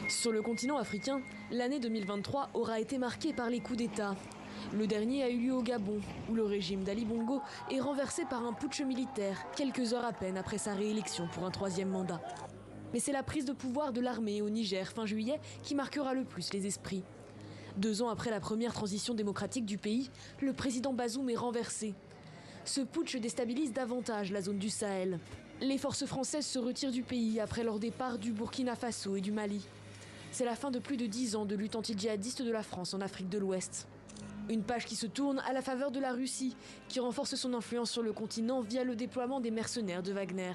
Sur le continent africain, l'année 2023 aura été marquée par les coups d'État. Le dernier a eu lieu au Gabon, où le régime d'Ali Bongo est renversé par un putsch militaire, quelques heures à peine après sa réélection pour un 3e mandat. Mais c'est la prise de pouvoir de l'armée au Niger fin juillet qui marquera le plus les esprits. 2 ans après la première transition démocratique du pays, le président Bazoum est renversé. Ce putsch déstabilise davantage la zone du Sahel. Les forces françaises se retirent du pays après leur départ du Burkina Faso et du Mali. C'est la fin de plus de 10 ans de lutte anti-djihadiste de la France en Afrique de l'Ouest. Une page qui se tourne à la faveur de la Russie, qui renforce son influence sur le continent via le déploiement des mercenaires de Wagner.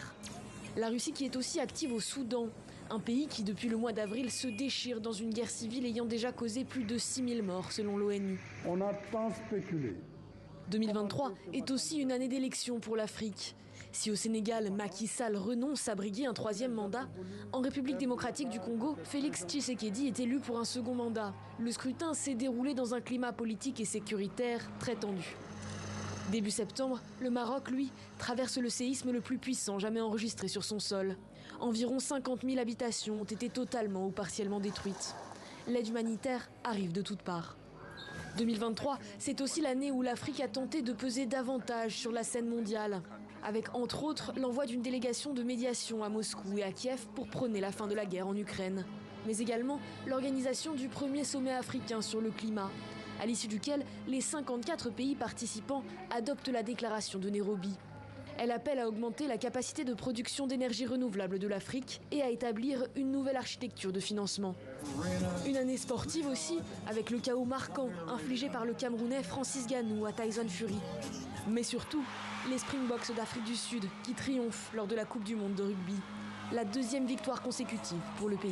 La Russie qui est aussi active au Soudan, un pays qui depuis le mois d'avril se déchire dans une guerre civile ayant déjà causé plus de 6000 morts selon l'ONU. On a tant spéculé. 2023 est aussi une année d'élection pour l'Afrique. Si au Sénégal, Macky Sall renonce à briguer un 3e mandat, en République démocratique du Congo, Félix Tshisekedi est élu pour un 2nd mandat. Le scrutin s'est déroulé dans un climat politique et sécuritaire très tendu. Début septembre, le Maroc, lui, traverse le séisme le plus puissant jamais enregistré sur son sol. Environ 50 000 habitations ont été totalement ou partiellement détruites. L'aide humanitaire arrive de toutes parts. 2023, c'est aussi l'année où l'Afrique a tenté de peser davantage sur la scène mondiale, avec entre autres l'envoi d'une délégation de médiation à Moscou et à Kiev pour prôner la fin de la guerre en Ukraine, mais également l'organisation du premier sommet africain sur le climat, à l'issue duquel les 54 pays participants adoptent la déclaration de Nairobi. Elle appelle à augmenter la capacité de production d'énergie renouvelable de l'Afrique et à établir une nouvelle architecture de financement. Une année sportive aussi, avec le chaos marquant infligé par le Camerounais Francis Ngannou à Tyson Fury. Mais surtout, les Springboks d'Afrique du Sud qui triomphent lors de la Coupe du Monde de rugby. La 2e victoire consécutive pour le pays.